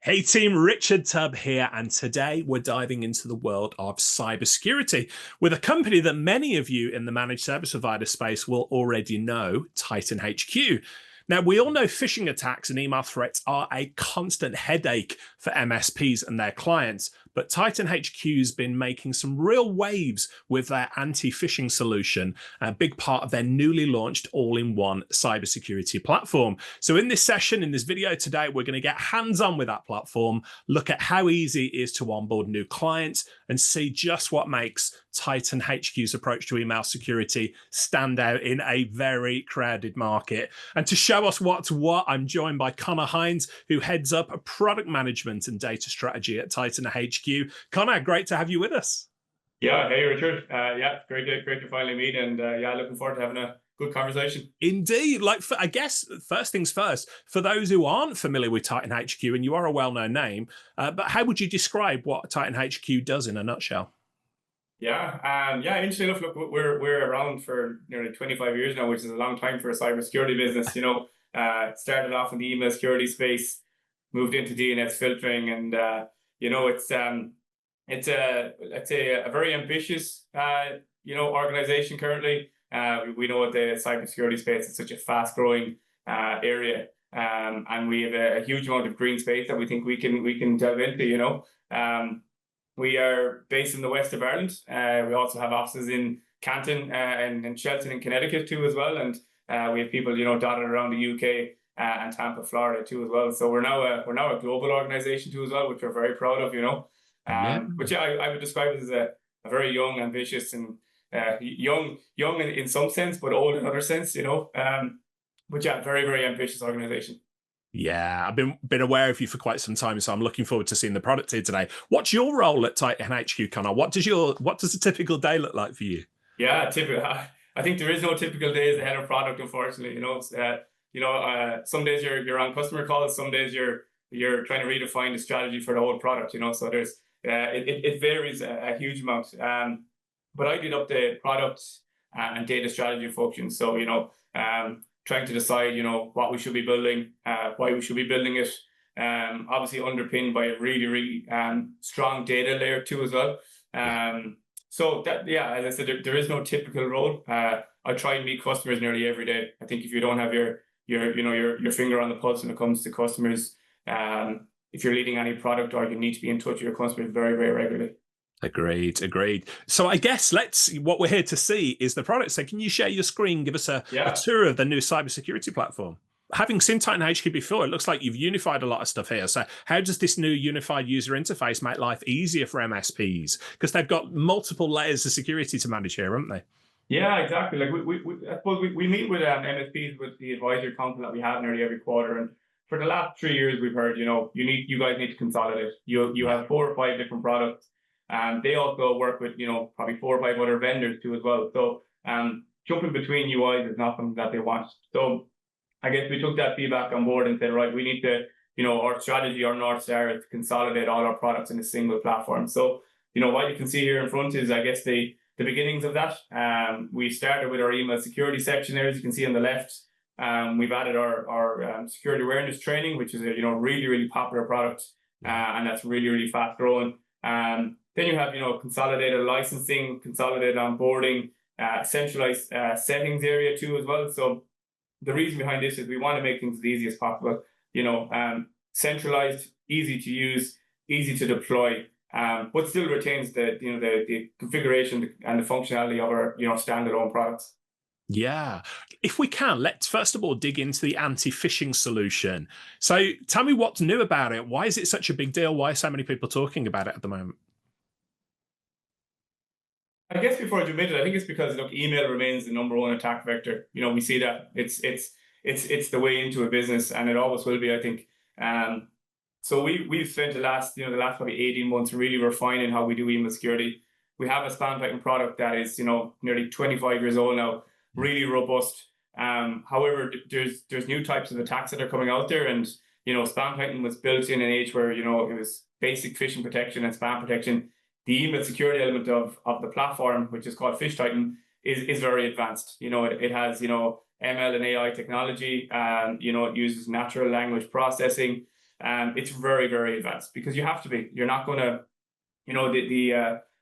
Hey team, Richard Tubb here, and today we're diving into the world of cybersecurity with a company that many of you in the managed service provider space will already know, TitanHQ. Now, we all know phishing attacks and email threats are a constant headache for MSPs and their clients, but TitanHQ's been making some real waves with their anti-phishing solution, a big part of their newly launched all-in-one cybersecurity platform. So in this session, in this video today, we're going to get hands-on with that platform, look at how easy it is to onboard new clients, and see just what makes TitanHQ's approach to email security stand out in a very crowded market. And to show us what's what, I'm joined by Conor Hynes, who heads up product management and data strategy at TitanHQ. Conor, great to have you with us. Yeah, hey Richard. Yeah, great to finally meet, and yeah, looking forward to having a good conversation. Indeed. I guess first things first, for those who aren't familiar with TitanHQ, and you are a well-known name, but how would you describe what TitanHQ does in a nutshell? Yeah, interesting enough. Look, we're around for nearly 25 years now, which is a long time for a cybersecurity business. Started off in the email security space, moved into DNS filtering, and it's a, let's say, a very ambitious organization currently. We know the cybersecurity space is such a fast-growing area, and we have a huge amount of green space that we think we can delve into. We are based in the west of Ireland. We also have offices in Canton and in Shelton in Connecticut too as well, and we have people dotted around the UK and Tampa, Florida too as well. So we're now a global organization too as well, which we're very proud of. Yeah. But yeah, I would describe it as a very young, ambitious, and young in some sense, but old in other sense. But yeah, very ambitious organization. Yeah, I've been aware of you for quite some time, so I'm looking forward to seeing the product here today. What's your role at TitanHQ, Conor? What does a typical day look like for you? Yeah, typical. I think there is no typical day as a head of product, unfortunately. Some days you're on customer calls, some days you're trying to redefine the strategy for the whole product. So there's it varies a huge amount. But I did up the product and data strategy function. So trying to decide what we should be building, why we should be building it. Obviously underpinned by a really strong data layer too as well. So that, yeah, as I said, there is no typical role. I try and meet customers nearly every day. I think if you don't have your finger on the pulse when it comes to customers, if you're leading any product, or you need to be in touch with your customers very regularly. Agreed. So I guess what we're here to see is the product. So can you share your screen, give us a tour of the new cybersecurity platform? Having seen TitanHQ before, it looks like you've unified a lot of stuff here. So how does this new unified user interface make life easier for MSPs? Because they've got multiple layers of security to manage here, haven't they? Yeah, exactly. Like I suppose we meet with MSPs, with the advisory council that we have nearly every quarter, and for the last 3 years we've heard, you guys need to consolidate. You have 4 or 5 different products, and they also work with probably 4 or 5 other vendors too as well. So jumping between UIs is not something that they want. So I guess we took that feedback on board and said, right, we need to, our strategy, our North Star is to consolidate all our products in a single platform. So, what you can see here in front is, I guess, the beginnings of that. We started with our email security section there, as you can see on the left. We've added our security awareness training, which is a really popular product, and that's really fast growing. Then you have consolidated licensing, consolidated onboarding, centralized settings area too as well. So the reason behind this is we want to make things as easy as possible. Centralized, easy to use, easy to deploy, but still retains the configuration and the functionality of our standalone products. Yeah. If we can, let's first of all dig into the anti-phishing solution. So tell me what's new about it. Why is it such a big deal? Why are so many people talking about it at the moment? I guess before I jump into it, I think it's because email remains the #1 attack vector. We see that it's the way into a business, and it always will be, I think. So we've spent the last probably 18 months really refining how we do email security. We have a SpamTitan product that is nearly 25 years old now, really robust. However, there's new types of attacks that are coming out there, and SpamTitan was built in an age where it was basic phishing protection and spam protection. The email security element of the platform, which is called PhishTitan, is very advanced. It has ML and AI technology. It uses natural language processing. it's very, very advanced because you have to be. You're not going to,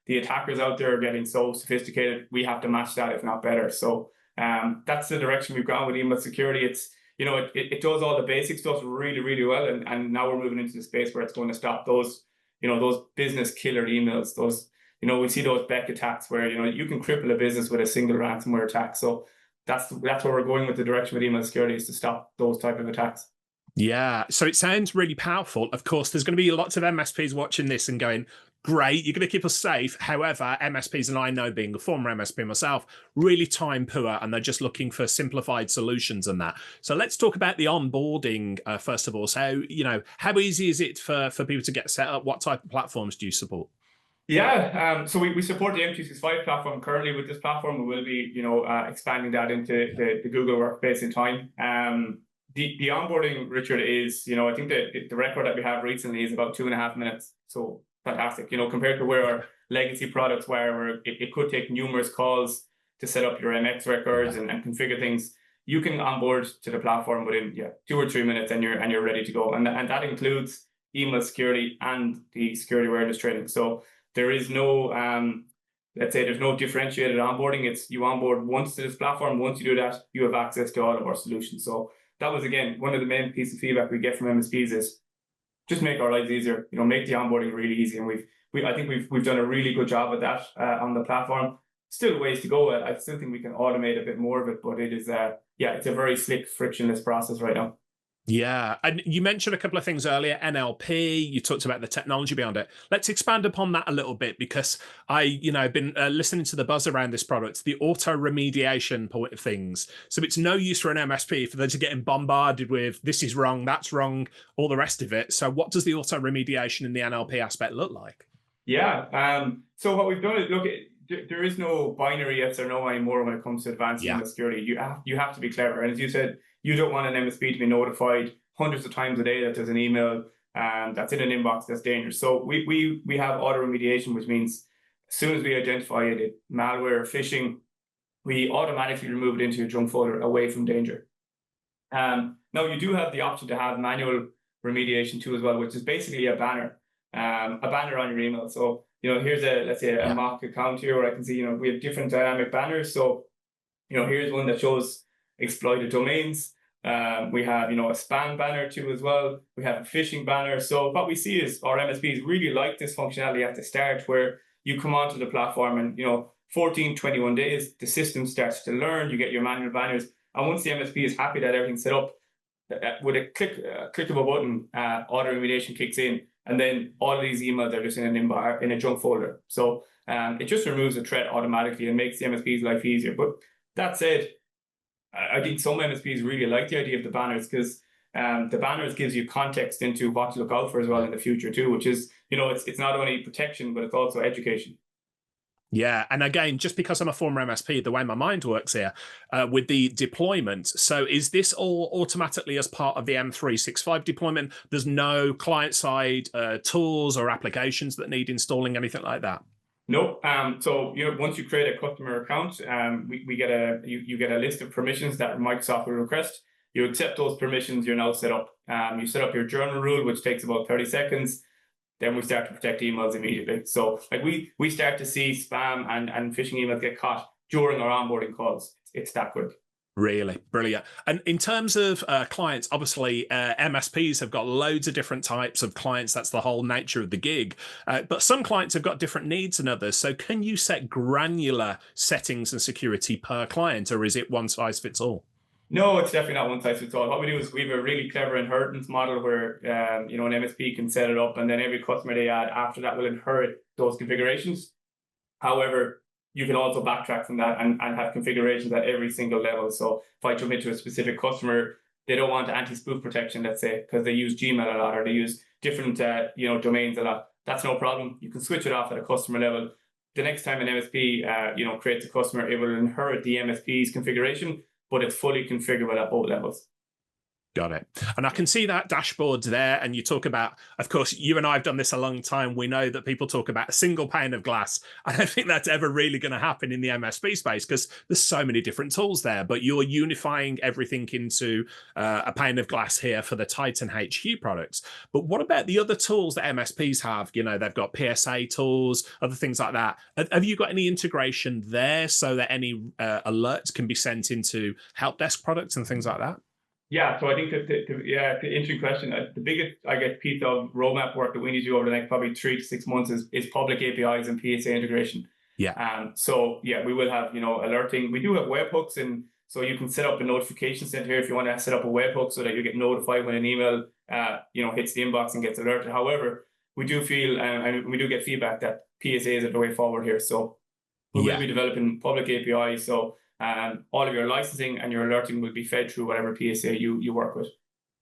the attackers out there are getting so sophisticated. We have to match that, if not better. So that's the direction we've gone with email security. It's, it does all the basic stuff really, really well. And now we're moving into the space where it's going to stop those, those business killer emails. Those, we see those Beck attacks where, you can cripple a business with a single ransomware attack. So that's where we're going with the direction with email security, is to stop those type of attacks. Yeah, so it sounds really powerful. Of course, there's going to be lots of MSPs watching this and going, great, you're going to keep us safe. However, MSPs, and I know being a former MSP myself, really time poor, and they're just looking for simplified solutions and that. So let's talk about the onboarding first of all. So, how easy is it for people to get set up? What type of platforms do you support? Yeah, so we support the M365 platform currently. With this platform, we will be, expanding that into the Google Workspace in time. The onboarding, Richard, is, I think the record that we have recently is about 2.5 minutes. So fantastic, compared to where our legacy products were, where it could take numerous calls to set up your MX records and configure things. You can onboard to the platform within 2 or 3 minutes, and you're ready to go. And that includes email security and the security awareness training. So there is no, let's say, there's no differentiated onboarding. It's you onboard once to this platform. Once you do that, you have access to all of our solutions. So that was, again, one of the main pieces of feedback we get from MSPs is just make our lives easier. Make the onboarding really easy. And I think we've done a really good job at that on the platform. Still ways to go. I still think we can automate a bit more of it, but it is, it's a very slick, frictionless process right now. Yeah, and you mentioned a couple of things earlier, NLP, you talked about the technology behind it. Let's expand upon that a little bit, because I've been listening to the buzz around this product, the auto remediation point of things. So it's no use for an MSP for them to get bombarded with this is wrong, that's wrong, all the rest of it. So what does the auto remediation in the NLP aspect look like? Yeah, so what we've done is, look, there is no binary yes or no anymore when it comes to advanced email security. You have to be clever. And as you said, you don't want an MSP to be notified hundreds of times a day that there's an email that's in an inbox that's dangerous. So we have auto remediation, which means as soon as we identify it, malware or phishing, we automatically remove it into your junk folder away from danger. Now you do have the option to have manual remediation too as well, which is basically a banner on your email. So here's let's say a mock account here where I can see we have different dynamic banners. So here's one that shows exploited domains. We have a spam banner too as well. We have a phishing banner. So what we see is our MSPs really like this functionality at the start, where you come onto the platform and 14, 21 days, the system starts to learn. You get your manual banners, and once the MSP is happy that everything's set up, with a click of a button, auto remediation kicks in, and then all of these emails are just in a junk folder. So it just removes a threat automatically and makes the MSP's life easier. But that said, I think some MSPs really like the idea of the banners, because the banners gives you context into what to look out for as well in the future too, which is, it's not only protection, but it's also education. Yeah, and again, just because I'm a former MSP, the way my mind works here with the deployment. So is this all automatically as part of the M365 deployment? There's no client-side tools or applications that need installing, anything like that? Nope. So once you create a customer account, we get you get a list of permissions that Microsoft will request. You accept those permissions, you're now set up. You set up your journal rule, which takes about 30 seconds. Then we start to protect emails immediately. So like we start to see spam and phishing emails get caught during our onboarding calls. It's that quick. Really brilliant. And in terms of clients, obviously MSPs have got loads of different types of clients. That's the whole nature of the gig. But some clients have got different needs than others. So can you set granular settings and security per client, or is it one size fits all? No, it's definitely not one size fits all. What we do is we have a really clever inheritance model where an MSP can set it up, and then every customer they add after that will inherit those configurations. However, you can also backtrack from that and have configurations at every single level. So if I jump into a specific customer, they don't want anti-spoof protection, let's say, because they use Gmail a lot, or they use different domains a lot. That's no problem. You can switch it off at a customer level. The next time an MSP creates a customer, it will inherit the MSP's configuration, but it's fully configurable at both levels. Got it. And I can see that dashboard there. And you talk about, of course, you and I have done this a long time. We know that people talk about a single pane of glass. I don't think that's ever really going to happen in the MSP space because there's so many different tools there. But you're unifying everything into a pane of glass here for the TitanHQ products. But what about the other tools that MSPs have? You know, they've got PSA tools, other things like that. Have you got any integration there so that any alerts can be sent into help desk products and things like that? Yeah, so I think the interesting question. The biggest, I guess, piece of roadmap work that we need to do over the next probably 3 to 6 months is public APIs and PSA integration. Yeah. So yeah, we will have, alerting. We do have webhooks, and so you can set up a notification center here if you want to set up a webhook so that you get notified when an email, hits the inbox and gets alerted. However, we do feel, and we do get feedback that PSAs are the way forward here. So we will be developing public APIs. So all of your licensing and your alerting will be fed through whatever PSA you work with.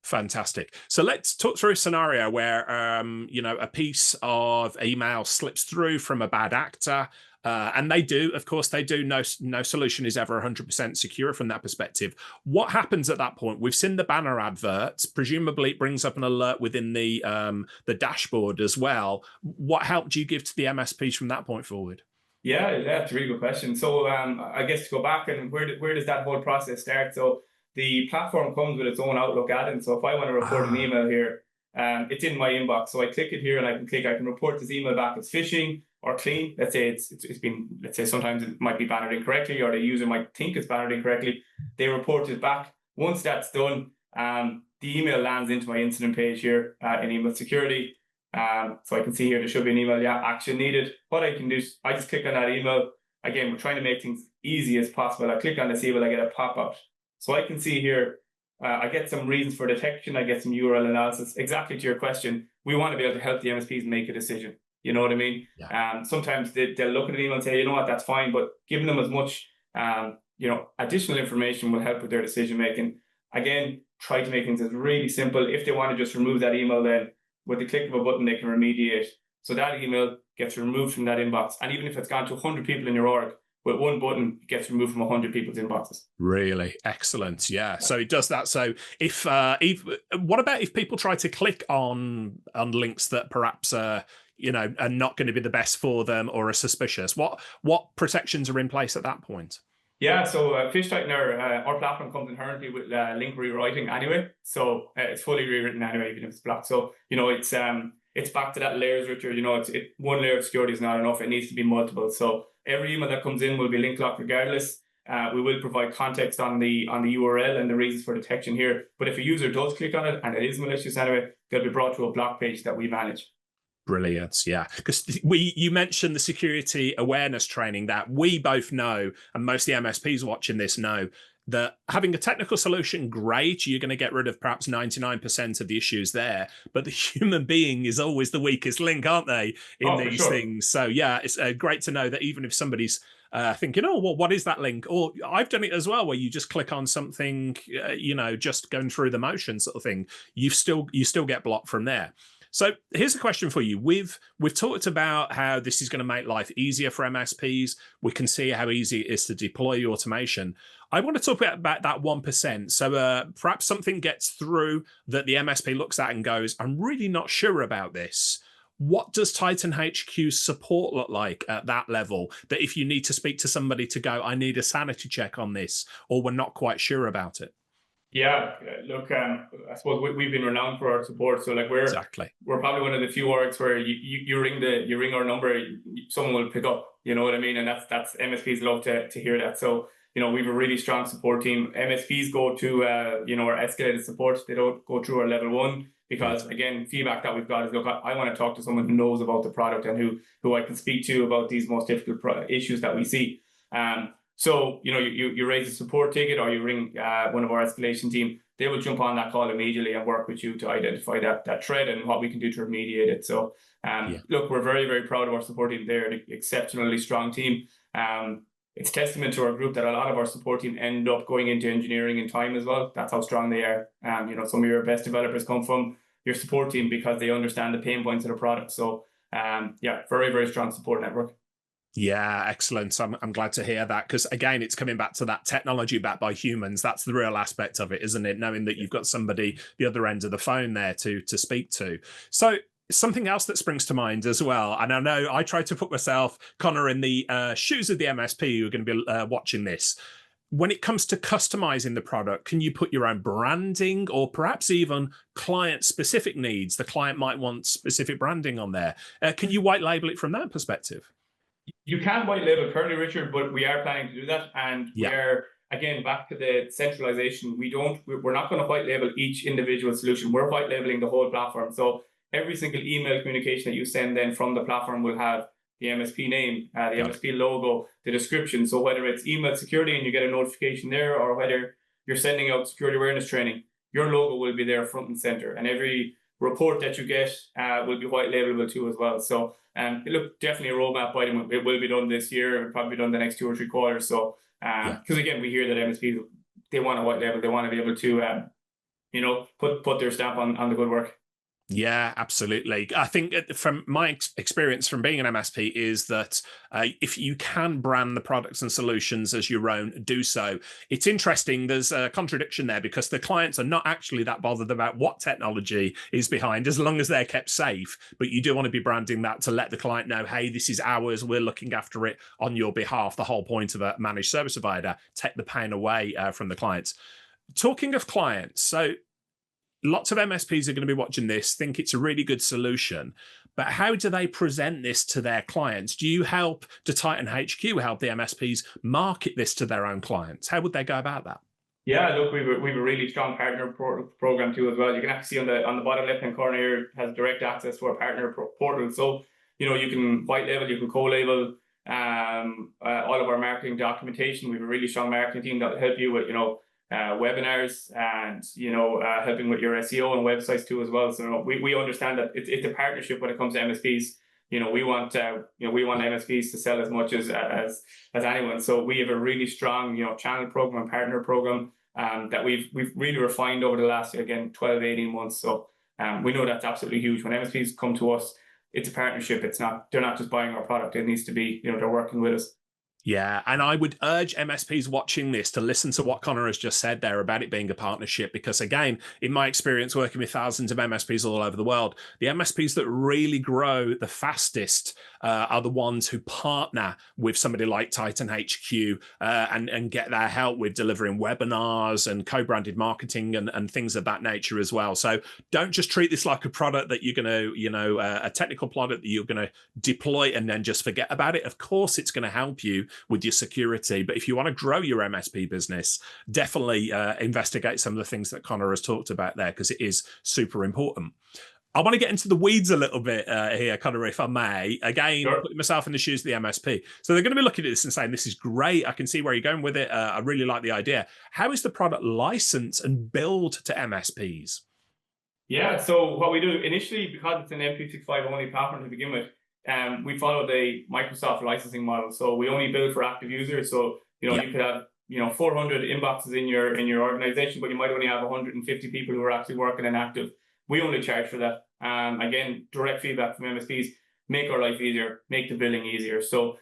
Fantastic. So let's talk through a scenario where, a piece of email slips through from a bad actor. And they do, of course, they do. No solution is ever 100% secure from that perspective. What happens at that point? We've seen the banner adverts. Presumably, it brings up an alert within the dashboard as well. What help do you give to the MSPs from that point forward? Yeah, that's a really good question. So I guess to go back, and where does that whole process start? So the platform comes with its own Outlook add-in. So if I want to report an email here, it's in my inbox. So I click it here and I can report this email back as phishing or clean. Let's say it's been, let's say sometimes it might be bannered incorrectly or the user might think it's bannered incorrectly. They report it back. Once that's done, the email lands into my incident page here in email security. So I can see here there should be an email, action needed. What I can do is I just click on that email. Again, we're trying to make things easy as possible. I click on this email, I get a pop-up. So I can see here, I get some reasons for detection, I get some URL analysis. Exactly to your question, we want to be able to help the MSPs make a decision. You know what I mean? Yeah. Sometimes they'll look at an email and say, you know what, that's fine, but giving them as much, additional information will help with their decision making. Again, try to make things as really simple. If they want to just remove that email, then with the click of a button, they can remediate. So that email gets removed from that inbox. And even if it's gone to 100 people in your org, with one button, it gets removed from 100 people's inboxes. Really excellent. Yeah. So it does that. So if what about if people try to click on links that perhaps are not going to be the best for them or are suspicious? What protections are in place at that point? Yeah, so PhishTitan, our platform comes inherently with link rewriting anyway. So it's fully rewritten anyway, even if it's blocked. So, it's back to that layers, Richard. One layer of security is not enough. It needs to be multiple. So every email that comes in will be link locked regardless. We will provide context on the URL and the reasons for detection here. But if a user does click on it and it is malicious anyway, they'll be brought to a block page that we manage. Brilliant. Yeah. Because you mentioned the security awareness training that we both know, and most of the MSPs watching this know, that having a technical solution, great, you're going to get rid of perhaps 99% of the issues there. But the human being is always the weakest link, aren't they, in these things? So yeah, it's great to know that even if somebody's thinking, oh, well, what is that link? Or I've done it as well, where you just click on something, just going through the motion sort of thing, you still get blocked from there. So here's a question for you. We've talked about how this is going to make life easier for MSPs. We can see how easy it is to deploy automation. I want to talk about that 1%. So perhaps something gets through that the MSP looks at and goes, I'm really not sure about this. What does TitanHQ support look like at that level? That if you need to speak to somebody to go, I need a sanity check on this, or we're not quite sure about it. Yeah, look, I suppose we've been renowned for our support. So we're probably one of the few orgs where you ring our number, someone will pick up. You know what I mean? And that's MSPs love to hear that. So we have a really strong support team. MSPs go to our escalated support. They don't go through our level 1 because again, feedback that we've got is, look, I want to talk to someone who knows about the product and who I can speak to about these most difficult issues that we see. So, you raise a support ticket or you ring one of our escalation team, they will jump on that call immediately and work with you to identify that threat and what we can do to remediate it. So, look, we're very, very proud of our support team. They're an exceptionally strong team. It's testament to our group that a lot of our support team end up going into engineering in time as well. That's how strong they are. Some of your best developers come from your support team because they understand the pain points of the product. So, very, very strong support network. Yeah, excellent. I'm glad to hear that, because again, it's coming back to that technology backed by humans. That's the real aspect of it, isn't it? Knowing that you've got somebody the other end of the phone there to speak to. So something else that springs to mind as well, and I know I try to put myself, Conor, in the shoes of the MSP who are going to be watching this. When it comes to customizing the product, can you put your own branding or perhaps even client specific needs? The client might want specific branding on there. Can you white label it from that perspective? You can white label currently, Richard, but we are planning to do that, and we Yeah. are again back to the centralization. We're not going to white label each individual solution. We're white labeling the whole platform. So every single email communication that you send then from the platform will have the MSP name, the Got it. MSP logo, the description. So whether it's email security and you get a notification there, or whether you're sending out security awareness training, your logo will be there front and center, and every report that you get will be white labelable too as well. So look, definitely a roadmap item. It will be done this year. It'll probably be done the next 2 or 3 quarters. So Yeah. because again, we hear that MSPs, they want a white label. They want to be able to put their stamp on the good work. Yeah, absolutely. I think from my experience from being an MSP is that if you can brand the products and solutions as your own, do so. It's interesting. There's a contradiction there because the clients are not actually that bothered about what technology is behind, as long as they're kept safe. But you do want to be branding that to let the client know, hey, this is ours. We're looking after it on your behalf. The whole point of a managed service provider, take the pain away from the clients. Talking of clients, so lots of MSPs are going to be watching this, think it's a really good solution, but how do they present this to their clients? Do you help, to TitanHQ help the MSPs market this to their own clients? How would they go about that? Yeah, look, we've a really strong partner program too as well. You can actually see on the bottom left hand corner here, has direct access to our partner portal. So you can white label, you can co-label all of our marketing documentation. We have a really strong marketing team that will help you with webinars and helping with your SEO and websites too as well. So we understand that it's a partnership when it comes to MSPs. We want MSPs to sell as much as anyone. So we have a really strong channel program and partner program that we've really refined over the last, again, 12-18 months. So we know that's absolutely huge. When MSPs come to us, it's a partnership. They're not just buying our product. It needs to be they're working with us. Yeah, and I would urge MSPs watching this to listen to what Conor has just said there about it being a partnership, because again, in my experience working with thousands of MSPs all over the world, the MSPs that really grow the fastest are the ones who partner with somebody like TitanHQ and get their help with delivering webinars and co-branded marketing and things of that nature as well. So don't just treat this like a product that you're going to, a technical product that you're going to deploy and then just forget about it. Of course, it's going to help you with your security, but if you want to grow your MSP business, definitely investigate some of the things that Conor has talked about there, because it is super important. I want to get into the weeds a little bit here, Conor, if I may. Again, Sure. putting myself in the shoes of the MSP. So they're going to be looking at this and saying, this is great. I can see where you're going with it. I really like the idea. How is the product licensed and billed to MSPs? Yeah, so what we do initially, because it's an M365 only platform to begin with, we follow the Microsoft licensing model. So we only bill for active users. So you could have 400 inboxes in your organization, but you might only have 150 people who are actually working and active. We only charge for that. Again, direct feedback from MSPs: make our life easier, make the billing easier. So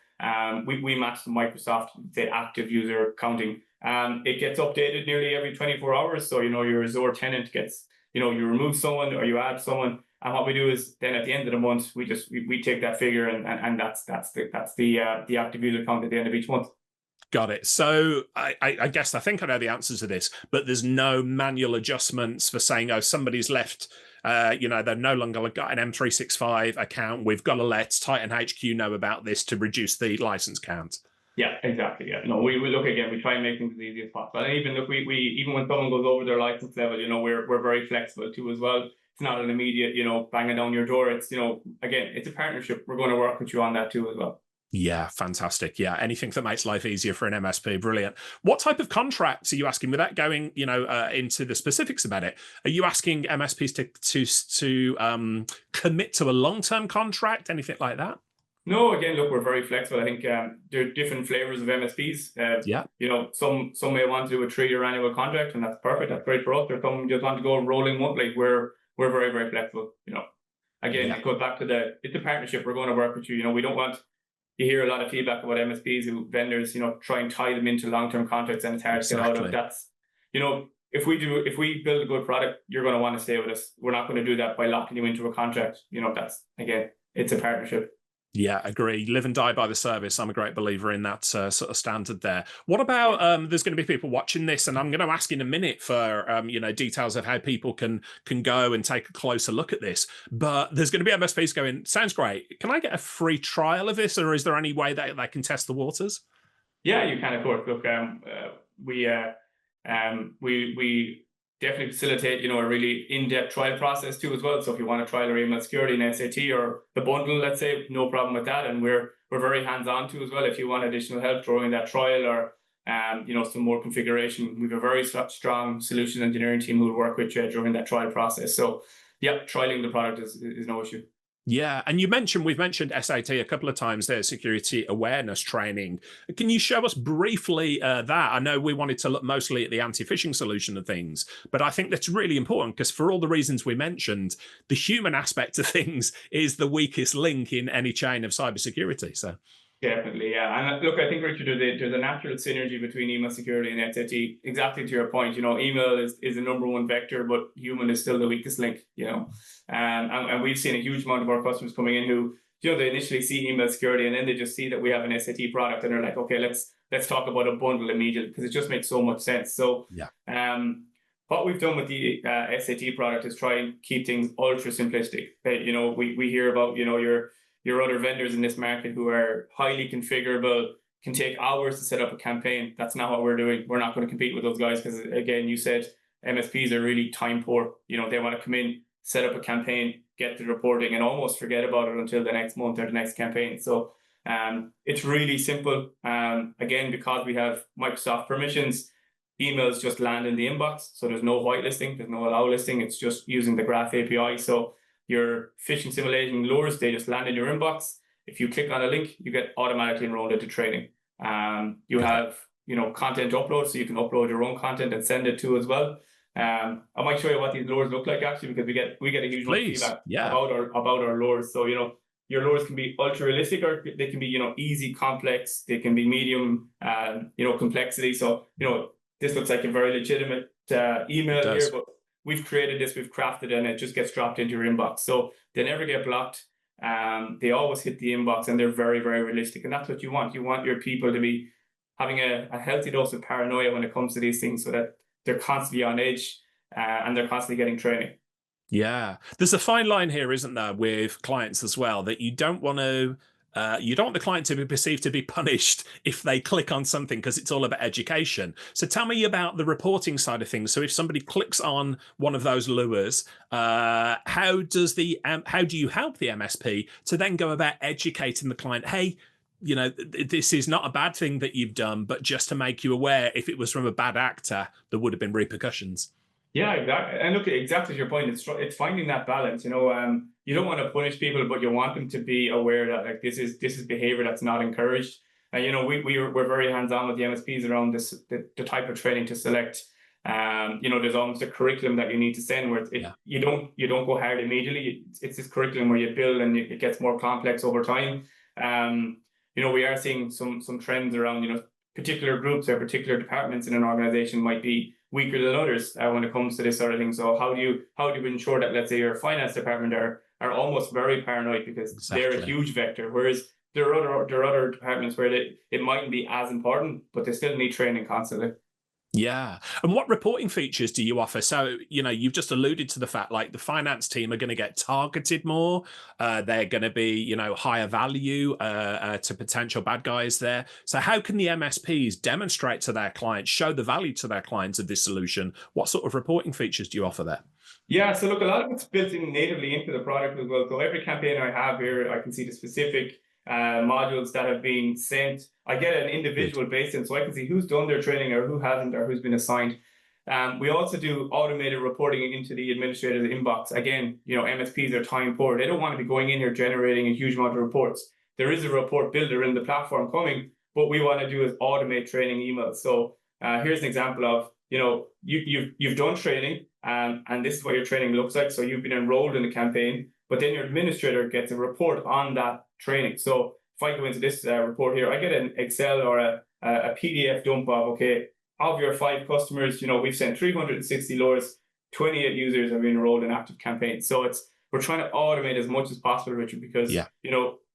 we match the Microsoft active user counting. It gets updated nearly every 24 hours. So your Azure tenant gets, you remove someone or you add someone. And what we do is then at the end of the month, we take that figure and that's the active user count at the end of each month. Got it. So I guess I think I know the answers to this, but there's no manual adjustments for saying, oh, somebody's left, they've no longer got an M365 account. We've got to let TitanHQ know about this to reduce the license count. Yeah, exactly. Yeah, no, we look again. We try and make things as easy as possible. And even look, we even when someone goes over their license level, we're very flexible too as well. It's not an immediate, banging down your door. It's again, it's a partnership. We're going to work with you on that too as well. Yeah, fantastic. Yeah, anything that makes life easier for an MSP, brilliant. What type of contracts are you asking? Without going, into the specifics about it, are you asking MSPs to commit to a long-term contract, anything like that? No, again, look, we're very flexible. I think there are different flavors of MSPs. Yeah. Some may want to do a 3-year annual contract, and that's perfect. That's great for us. Or some just want to go rolling monthly. We're very, very flexible. Again, It goes back to it's a partnership. We're going to work with you. We don't want you hear a lot of feedback about MSPs who vendors, try and tie them into long-term contracts, and it's hard to get out of. That's, if we build a good product, you're going to want to stay with us. We're not going to do that by locking you into a contract. That's, again, it's a partnership. Yeah, agree. Live and die by the service. I'm a great believer in that sort of standard there. What about there's going to be people watching this, and I'm going to ask in a minute for details of how people can go and take a closer look at this. But there's going to be MSPs going, sounds great. Can I get a free trial of this, or is there any way that they can test the waters? Yeah, you can, of course. Look, we definitely facilitate, a really in-depth trial process too as well. So if you want to trial our email security and SAT or the bundle, let's say, no problem with that. And we're very hands-on too as well. If you want additional help during that trial or some more configuration, we have a very strong solution engineering team who will work with you during that trial process. So yeah, trialing the product is no issue. Yeah, and we've mentioned SAT a couple of times there, security awareness training. Can you show us briefly that? I know we wanted to look mostly at the anti-phishing solution of things, but I think that's really important because for all the reasons we mentioned, the human aspect of things is the weakest link in any chain of cybersecurity. So. Definitely, yeah. And look, I think, Richard, there's a natural synergy between email security and SAT. Exactly to your point, email is the number one vector, but human is still the weakest link, And we've seen a huge amount of our customers coming in who, they initially see email security and then they just see that we have an SAT product and they're like, okay, let's talk about a bundle immediately because it just makes so much sense. So, what we've done with the SAT product is try and keep things ultra simplistic. We hear about, your other vendors in this market who are highly configurable, can take hours to set up a campaign. That's not what we're doing. We're not going to compete with those guys because, again, you said MSPs are really time poor. They want to come in, set up a campaign, get the reporting, and almost forget about it until the next month or the next campaign. So it's really simple. Again, because we have Microsoft permissions, emails just land in the inbox. So there's no whitelisting, there's no allow listing. It's just using the Graph API. So your phishing simulation lures, they just land in your inbox. If you click on a link, you get automatically enrolled into training. You have, content upload, so you can upload your own content and send it to as well. I might show you what these lures look like actually, because we get a huge amount of feedback about our lures. So your lures can be ultra realistic, or they can be easy, complex. They can be medium, complexity. So this looks like a very legitimate email here, but we've created this, we've crafted it, and it just gets dropped into your inbox. So they never get blocked. They always hit the inbox, and they're very, very realistic. And that's what you want. You want your people to be having a healthy dose of paranoia when it comes to these things so that they're constantly on edge and they're constantly getting training. Yeah. There's a fine line here, isn't there, with clients as well, that you don't want to you don't want the client to be perceived to be punished if they click on something because it's all about education. So tell me about the reporting side of things. So if somebody clicks on one of those lures, how do you help the MSP to then go about educating the client? Hey, this is not a bad thing that you've done, but just to make you aware, if it was from a bad actor, there would have been repercussions. Yeah, exactly. And look, exactly to your point, it's finding that balance. You don't want to punish people, but you want them to be aware that this is behavior that's not encouraged. And we're very hands-on with the MSPs around this, the type of training to select. There's almost a curriculum that you need to send where you don't go hard immediately. It's this curriculum where you build and it gets more complex over time. We are seeing some trends around particular groups or particular departments in an organization might be weaker than others when it comes to this sort of thing. So how do you ensure that, let's say, your finance department are almost very paranoid because they're a huge vector, whereas there are other departments where it mightn't be as important, but they still need training constantly. Yeah. And what reporting features do you offer? So, you've just alluded to the fact like the finance team are going to get targeted more. They're going to be, higher value to potential bad guys there. So how can the MSPs demonstrate to their clients, show the value to their clients of this solution? What sort of reporting features do you offer there? Yeah, so look, a lot of it's built in natively into the product as well. So every campaign I have here, I can see the specific modules that have been sent. I get an individual basis, so I can see who's done their training or who hasn't or who's been assigned. We also do automated reporting into the administrator's inbox. Again, MSPs are time poor. They don't want to be going in here generating a huge amount of reports. There is a report builder in the platform coming. What we want to do is automate training emails. So here's an example of, you've done training and this is what your training looks like. So you've been enrolled in the campaign, but then your administrator gets a report on that training. So if I go into this report here, I get an Excel or a PDF dump of, okay, of your 5 customers, we've sent 360 lures, 28 users have been enrolled in active campaigns. So we're trying to automate as much as possible, Richard, because,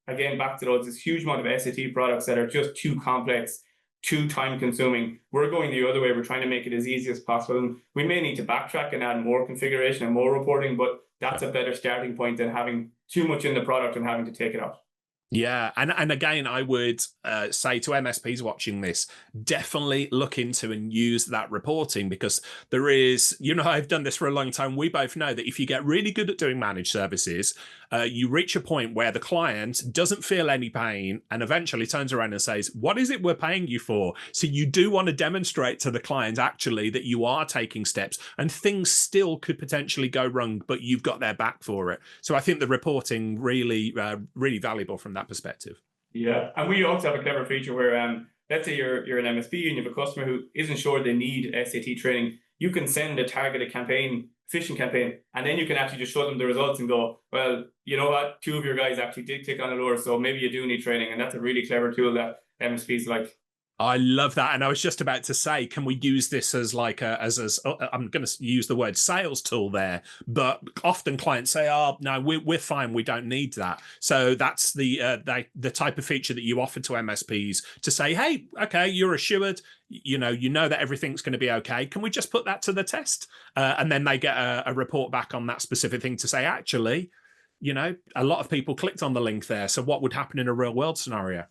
again, back to those, this huge amount of SAT products that are just too complex, too time consuming. We're going the other way. We're trying to make it as easy as possible. And we may need to backtrack and add more configuration and more reporting, but that's a better starting point than having too much in the product and having to take it out. Yeah, and again, I would say to MSPs watching this, definitely look into and use that reporting, because there is, I've done this for a long time. We both know that if you get really good at doing managed services, you reach a point where the client doesn't feel any pain and eventually turns around and says, what is it we're paying you for? So you do want to demonstrate to the client actually that you are taking steps, and things still could potentially go wrong, but you've got their back for it. So I think the reporting really, really valuable from that perspective. Yeah, and we also have a clever feature where, let's say you're an MSP and you have a customer who isn't sure they need SAT training. You can send a targeted campaign, phishing campaign, and then you can actually just show them the results and go, well, you know what, 2 of your guys actually did click on a lure, so maybe you do need training. And that's a really clever tool that MSPs like. I love that. And I was just about to say, can we use this as like I'm going to use the word sales tool there, but often clients say, oh, no, we're fine. We don't need that. So that's the type of feature that you offer to MSPs to say, hey, okay, you're assured, you know that everything's going to be okay. Can we just put that to the test? And then they get a report back on that specific thing to say, actually, a lot of people clicked on the link there. So what would happen in a real world scenario?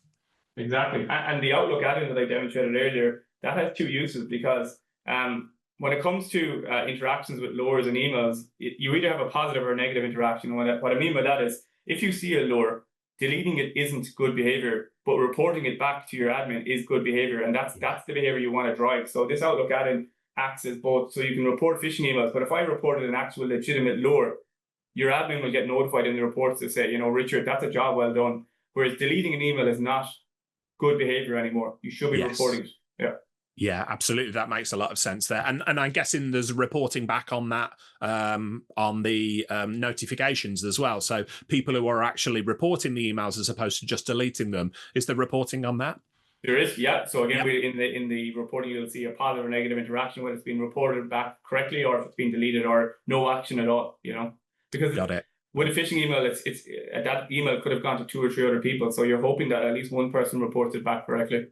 Exactly. And the Outlook add-in that I demonstrated earlier, that has 2 uses, because when it comes to interactions with lures and emails, you either have a positive or a negative interaction. What I mean by that is, if you see a lure, deleting it isn't good behavior, but reporting it back to your admin is good behavior. And that's the behavior you want to drive. So this Outlook add-in acts as both. So you can report phishing emails, but if I reported an actual legitimate lure, your admin will get notified in the reports to say, Richard, that's a job well done. Whereas deleting an email is not good behavior anymore. You should be reporting it. Yeah, absolutely. That makes a lot of sense there. And I'm guessing there's reporting back on that on the notifications as well. So people who are actually reporting the emails as opposed to just deleting them, is there reporting on that? There is, yeah. So again, in the reporting, you'll see a positive or negative interaction when it's been reported back correctly, or if it's been deleted, or no action at all. Because got it. With a phishing email, it's that email could have gone to 2 or 3 other people. So you're hoping that at least one person reports it back correctly.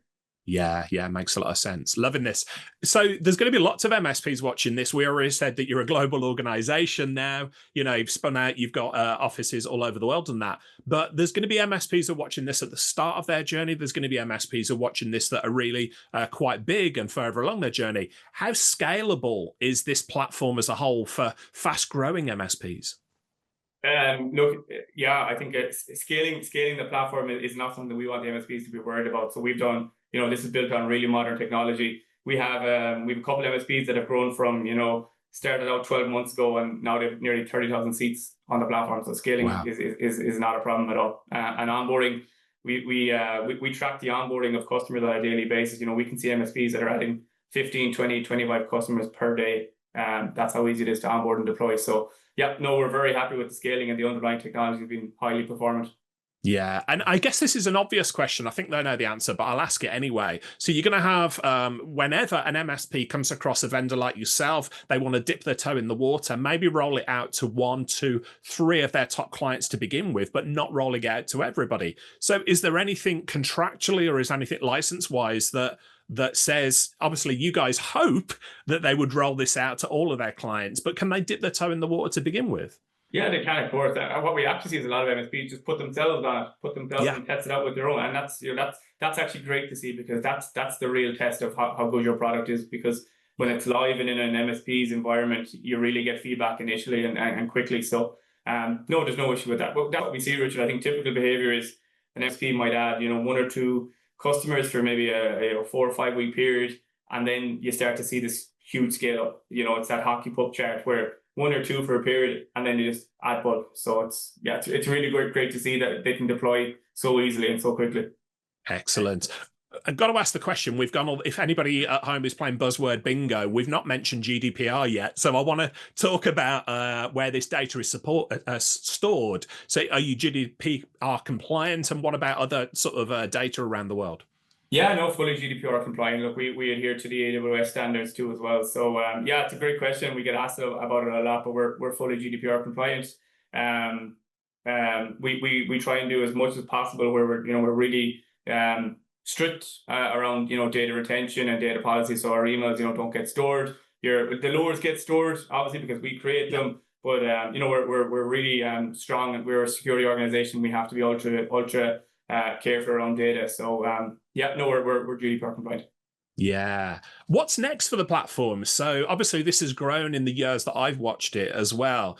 Yeah, makes a lot of sense. Loving this. So there's going to be lots of MSPs watching this. We already said that you're a global organization now. You've spun out, you've got offices all over the world and that. But there's going to be MSPs who are watching this at the start of their journey. There's going to be MSPs who are watching this that are really quite big and further along their journey. How scalable is this platform as a whole for fast-growing MSPs? Look, yeah, I think scaling the platform is not something we want the MSPs to be worried about. So we've done, this is built on really modern technology. We have a couple of MSPs that have grown from, started out 12 months ago, and now they've nearly 30,000 seats on the platform. So scaling is not a problem at all. And onboarding, we track the onboarding of customers on a daily basis. We can see MSPs that are adding 15, 20, 25 customers per day. That's how easy it is to onboard and deploy. So yeah, no, we're very happy with the scaling, and the underlying technology has been highly performant. Yeah, and I guess this is an obvious question. I think they know the answer, but I'll ask it anyway. So you're going to have, whenever an MSP comes across a vendor like yourself, they want to dip their toe in the water, maybe roll it out to 1, 2, 3 of their top clients to begin with, but not rolling it out to everybody. So is there anything contractually, or is anything license-wise that says, obviously you guys hope that they would roll this out to all of their clients, but can they dip their toe in the water to begin with? Yeah, they can, of course. What we actually see is a lot of MSPs just put themselves on it, and test it out with their own. And that's actually great to see, because that's the real test of how good your product is. Because when it's live and in an MSP's environment, you really get feedback initially and quickly. So no, there's no issue with that. But that's what we see, Richard. I think typical behavior is an MSP might add 1 or 2 customers for maybe a 4 or 5 week period, and then you start to see this huge scale up. It's that hockey puck chart where 1 or 2 for a period, and then you just add bulk. So it's really great to see that they can deploy so easily and so quickly. Excellent. I've got to ask the question. We've gone all, if anybody at home is playing buzzword bingo, we've not mentioned GDPR yet. So I want to talk about where this data is stored. So are you GDPR compliant? And what about other sort of data around the world? Yeah, no, fully GDPR compliant. Look, we adhere to the AWS standards too as well. So yeah, it's a great question. We get asked about it a lot, but we're fully GDPR compliant. We try and do as much as possible where we're really strict around data retention and data policy. So our emails don't get stored. The lures get stored obviously because we create them. But we're really strong, and we're a security organization. We have to be ultra careful around data. So yeah, no, we're GDPR compliant. Yeah. What's next for the platform? So obviously this has grown in the years that I've watched it as well.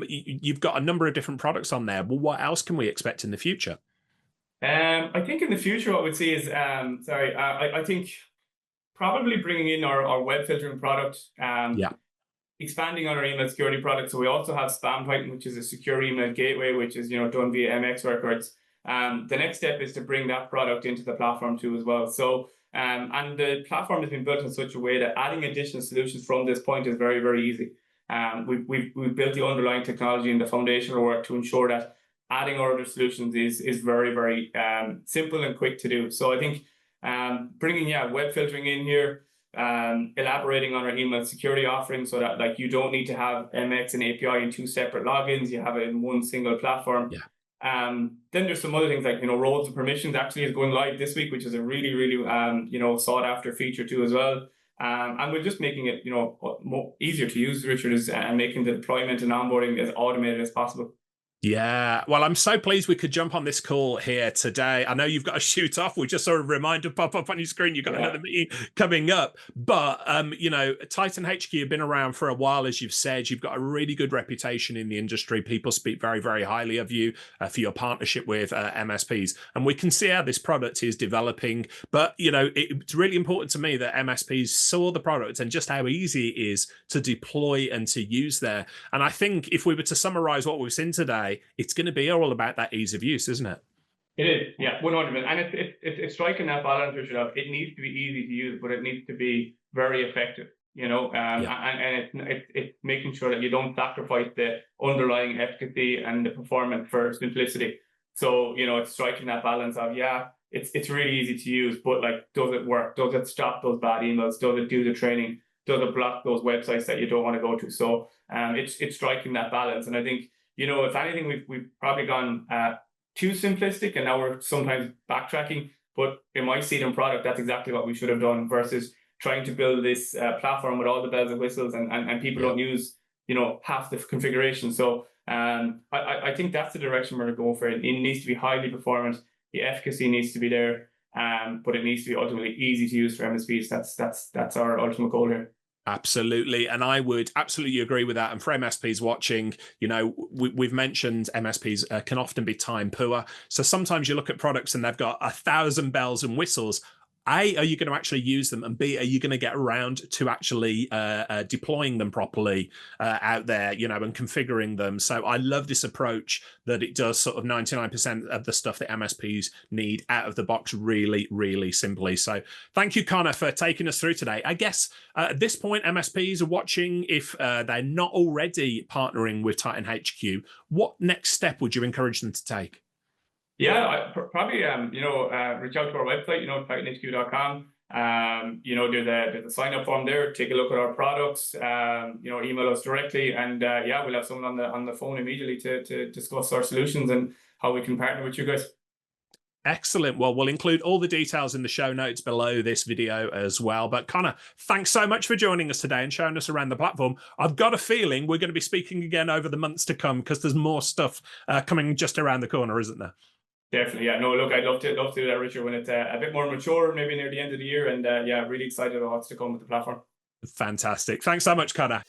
You've got a number of different products on there. Well, what else can we expect in the future? I think in the future, what we'd see is, I think probably bringing in our web filtering product, Yeah. expanding on our email security product. So we also have TitanHQ, which is a secure email gateway, which is done via MX records. The next step is to bring that product into the platform too as well. So and the platform has been built in such a way that adding additional solutions from this point is very, very easy. We've built the underlying technology and the foundational work to ensure that adding other solutions is very, very simple and quick to do. So I think bringing web filtering in here, elaborating on our email security offering so that like you don't need to have MX and API in two separate logins, you have it in one single platform. Yeah. Then there's some other things like roles and permissions actually is going live this week, which is a really, really sought after feature too as well. And we're just making it more easier to use, Richard, and making the deployment and onboarding as automated as possible. Yeah, well, I'm so pleased we could jump on this call here today. I know you've got to shoot off. We just saw a reminder pop up on your screen. You've got another meeting coming up. But, TitanHQ have been around for a while, as you've said. You've got a really good reputation in the industry. People speak very, very highly of you for your partnership with MSPs. And we can see how this product is developing. But, it's really important to me that MSPs saw the product and just how easy it is to deploy and to use there. And I think if we were to summarize what we've seen today, it's going to be all about that ease of use, isn't it? It is, yeah, 100%. And it's striking that balance, Richard, of it needs to be easy to use, but it needs to be very effective, and it's making sure that you don't sacrifice the underlying efficacy and the performance for simplicity. So, it's striking that balance of, it's really easy to use, but like, does it work? Does it stop those bad emails? Does it do the training? Does it block those websites that you don't want to go to? So it's striking that balance. And I think, if anything, we've probably gone too simplistic, and now we're sometimes backtracking. But in my seed and product, that's exactly what we should have done versus trying to build this platform with all the bells and whistles, and people don't use half the configuration. So I think that's the direction we're going for. It needs to be highly performant. The efficacy needs to be there, but it needs to be ultimately easy to use for MSPs. That's our ultimate goal here. Absolutely. And I would absolutely agree with that. And for MSPs watching, we've mentioned MSPs can often be time poor. So sometimes you look at products and they've got 1,000 bells and whistles. A, are you going to actually use them? And B, are you going to get around to actually deploying them properly out there, and configuring them? So I love this approach that it does sort of 99% of the stuff that MSPs need out of the box really, really simply. So thank you, Conor, for taking us through today. I guess at this point, MSPs are watching. If they're not already partnering with TitanHQ, what next step would you encourage them to take? Yeah, probably reach out to our website, TitanHQ.com. There's a sign up form there. Take a look at our products. Email us directly, and we'll have someone on the phone immediately to discuss our solutions and how we can partner with you guys. Excellent. Well, we'll include all the details in the show notes below this video as well. But Conor, thanks so much for joining us today and showing us around the platform. I've got a feeling we're going to be speaking again over the months to come because there's more stuff coming just around the corner, isn't there? Definitely, yeah. No, look, I'd love to do that, Richard, when it's a bit more mature, maybe near the end of the year. And really excited about what's to come with the platform. Fantastic. Thanks so much, Conor.